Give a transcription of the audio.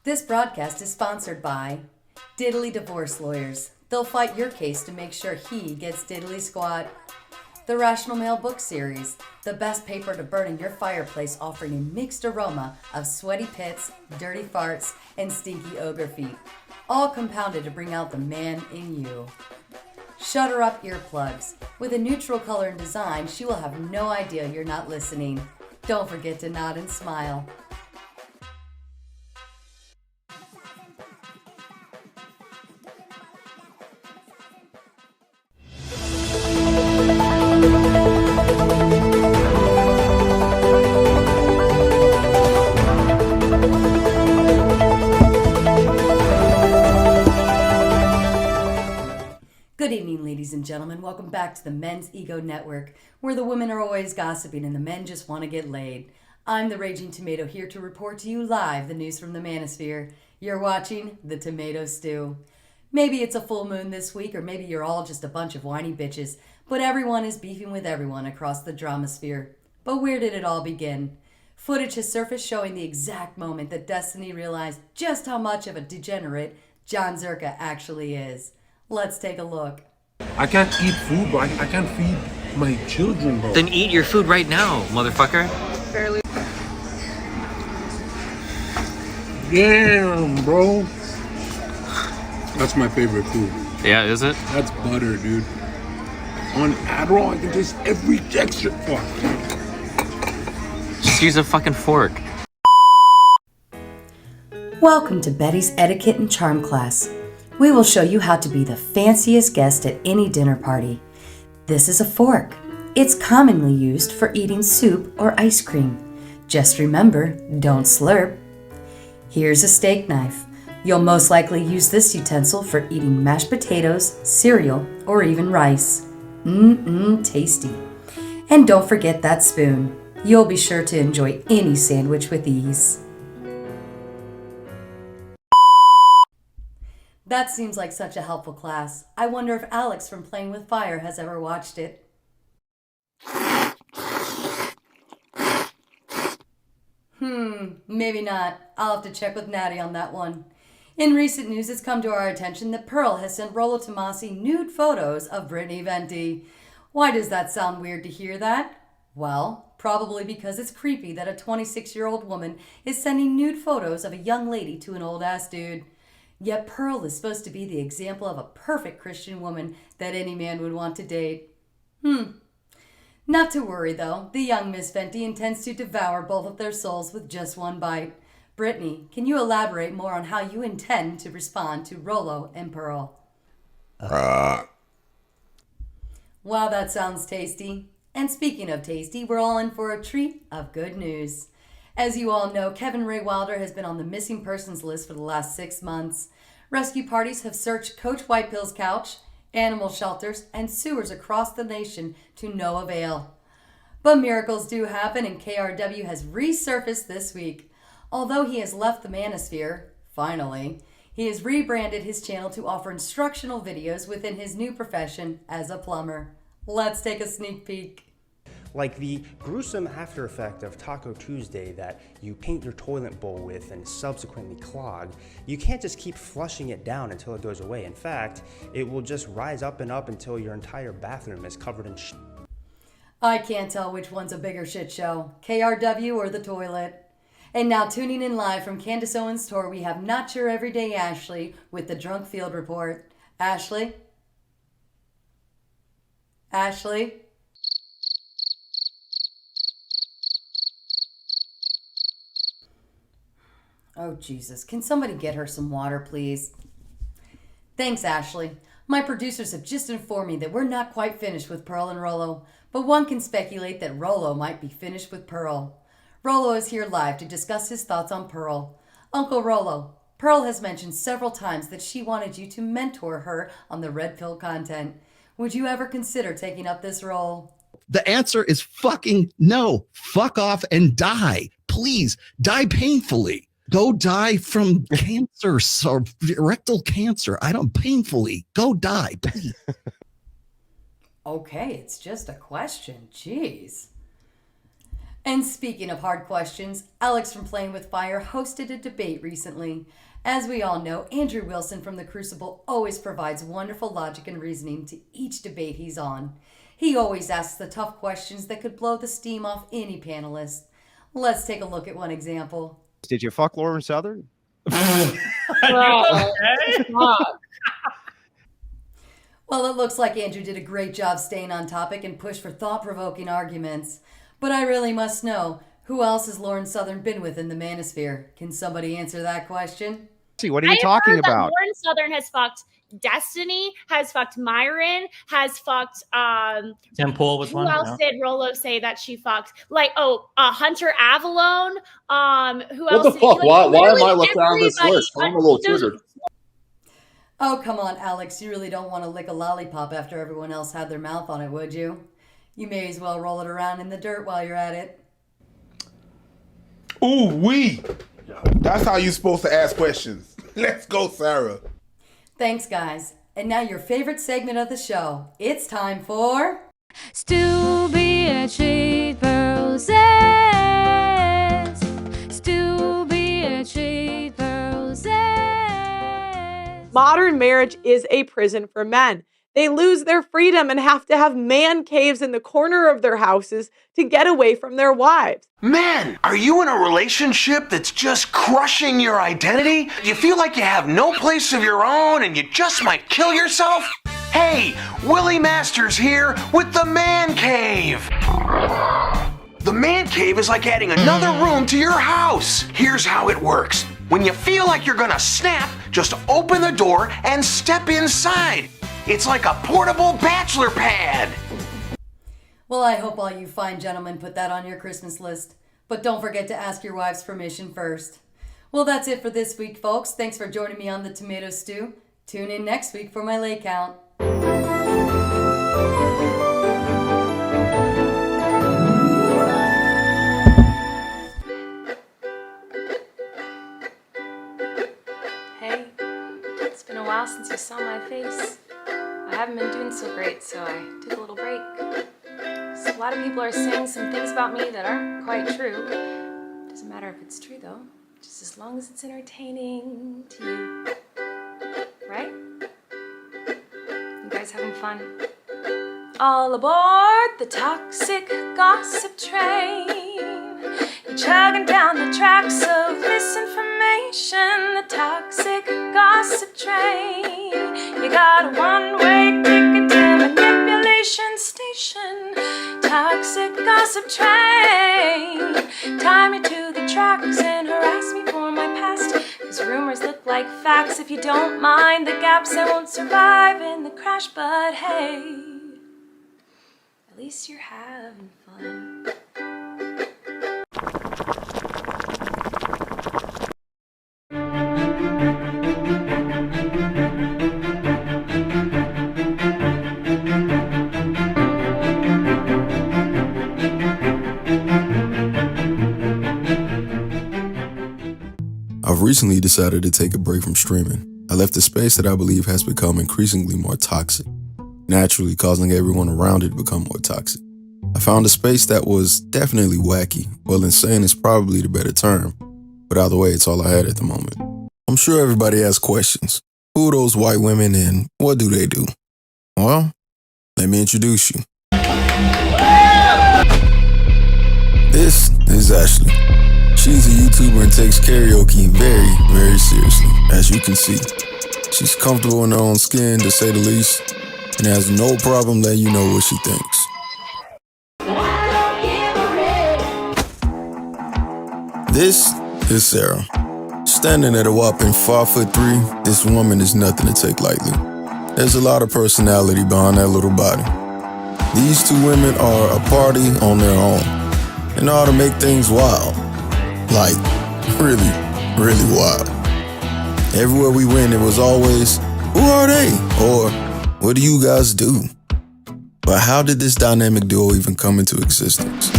This broadcast is sponsored by Diddly Divorce Lawyers. They'll fight your case to make sure he gets diddly squat. The Rational Male Book Series, the best paper to burn in your fireplace, offering a mixed aroma of sweaty pits, dirty farts, and stinky ogre feet, all compounded to bring out the man in you. Shutter Up Earplugs. With a neutral color and design, she will have no idea you're not listening. Don't forget to nod and smile. Good evening, ladies and gentlemen. Welcome back to the Men's Ego Network, where the women are always gossiping and the men just want to get laid. I'm the Raging Tomato, here to report to you live the news from the Manosphere. You're watching The Tomato Stew. Maybe it's a full moon this week, or maybe you're all just a bunch of whiny bitches, but everyone is beefing with everyone across the dramasphere. But where did it all begin? Footage has surfaced showing the exact moment that Destiny realized just how much of a degenerate Jon Zherka actually is. Let's take a look. I can't eat food, bro. I can't feed my children, bro. Then eat your food right now, motherfucker. Barely. Damn, bro. That's my favorite food. Yeah, is it? That's butter, dude. On Adderall, I can taste every texture. Fuck. Just use a fucking fork. Welcome to Betty's Etiquette and Charm class. We will show you how to be the fanciest guest at any dinner party. This is a fork. It's commonly used for eating soup or ice cream. Just remember, don't slurp. Here's a steak knife. You'll most likely use this utensil for eating mashed potatoes, cereal, or even rice. Tasty. And don't forget that spoon. You'll be sure to enjoy any sandwich with ease. That seems like such a helpful class. I wonder if Alex from Playing with Fire has ever watched it. Maybe not. I'll have to check with Nati on that one. In recent news, it's come to our attention that Pearl has sent Rollo Tomassi nude photos of Brittany Venti. Why does that sound weird to hear that? Well, probably because it's creepy that a 26-year-old woman is sending nude photos of a young lady to an old-ass dude. Yet Pearl is supposed to be the example of a perfect Christian woman that any man would want to date. Not to worry, though. The young Miss Venti intends to devour both of their souls with just one bite. Brittany, can you elaborate more on how you intend to respond to Rollo and Pearl? Wow, that sounds tasty. And speaking of tasty, we're all in for a treat of good news. As you all know, Kevin Ray Wilder has been on the missing persons list for the last 6 months. Rescue parties have searched Coach Whitepill's couch, animal shelters, and sewers across the nation to no avail. But miracles do happen, and KRW has resurfaced this week. Although he has left the Manosphere, finally, he has rebranded his channel to offer instructional videos within his new profession as a plumber. Let's take a sneak peek. Like the gruesome after effect of Taco Tuesday that you paint your toilet bowl with and subsequently clog, you can't just keep flushing it down until it goes away. In fact, it will just rise up and up until your entire bathroom is covered in shit. I can't tell which one's a bigger shit show, KRW or the toilet. And now tuning in live from Candace Owens' tour, we have Not Your Everyday Ashley with the Drunk Field Report. Ashley? Ashley? Oh, Jesus. Can somebody get her some water, please? Thanks, Ashley. My producers have just informed me that we're not quite finished with Pearl and Rollo, but one can speculate that Rollo might be finished with Pearl. Rollo is here live to discuss his thoughts on Pearl. Uncle Rollo, Pearl has mentioned several times that she wanted you to mentor her on the red pill content. Would you ever consider taking up this role? The answer is fucking no. Fuck off and die. Please, die painfully. Go die from cancer or rectal cancer. I don't painfully. Go die, please. Okay, it's just a question. Jeez. And speaking of hard questions, Alex from Playing with Fire hosted a debate recently. As we all know, Andrew Wilson from the Crucible always provides wonderful logic and reasoning to each debate he's on. He always asks the tough questions that could blow the steam off any panelist. Let's take a look at one example. Did you fuck Lauren Southern? Well, it looks like Andrew did a great job staying on topic and pushed for thought-provoking arguments. But I really must know, who else has Lauren Southern been with in the Manosphere? Can somebody answer that question? See, what are you talking about? Lauren Southern has fucked Destiny, has fucked Myron, has fucked Tim Pool was one. Who else did Rollo say that she fucked? Like, Hunter Avalone. Who else? What the fuck? Like, why am I left out on this list? I'm a little triggered. Oh, come on, Alex. You really don't want to lick a lollipop after everyone else had their mouth on it, would you? You may as well roll it around in the dirt while you're at it. Ooh, wee. That's how you're supposed to ask questions. Let's go, Sarah. Thanks, guys. And now your favorite segment of the show. It's time for... Still be a cheat process. Still be a cheat process. Modern marriage is a prison for men. They lose their freedom and have to have man caves in the corner of their houses to get away from their wives. Man, are you in a relationship that's just crushing your identity? You feel like you have no place of your own and you just might kill yourself? Hey, Willie Masters here with the Man Cave. The Man Cave is like adding another room to your house. Here's how it works. When you feel like you're gonna snap, just open the door and step inside. It's like a portable bachelor pad. Well, I hope all you fine gentlemen put that on your Christmas list. But don't forget to ask your wife's permission first. Well, that's it for this week, folks. Thanks for joining me on the Tomato Stew. Tune in next week for my lay count. Hey, it's been a while since you saw my face. I haven't been doing so great, so I took a little break. So a lot of people are saying some things about me that aren't quite true. Doesn't matter if it's true, though, just as long as it's entertaining to you. Right? You guys having fun? All aboard the toxic gossip train. You're chugging down the tracks of misinformation. The toxic gossip train. You got a one-way ticket to manipulation station. Toxic gossip train. Tie me to the tracks and harass me for my past. Cause rumors look like facts. If you don't mind the gaps, I won't survive in the crash. But hey, at least you're having fun. I've recently decided to take a break from streaming. I left a space that I believe has become increasingly more toxic, naturally causing everyone around it to become more toxic. I found a space that was definitely wacky. Well, insane is probably the better term, but either way, it's all I had at the moment. I'm sure everybody has questions. Who are those white women and what do they do? Well, let me introduce you. This is Ashley. She's a YouTuber and takes karaoke very, very seriously, as you can see. She's comfortable in her own skin, to say the least, and has no problem letting you know what she thinks. This is Sarah. Standing at a whopping 5'3", this woman is nothing to take lightly. There's a lot of personality behind that little body. These two women are a party on their own and know how to make things wild. Like, really, really wild. Everywhere we went, it was always, who are they? Or, what do you guys do? But how did this dynamic duo even come into existence?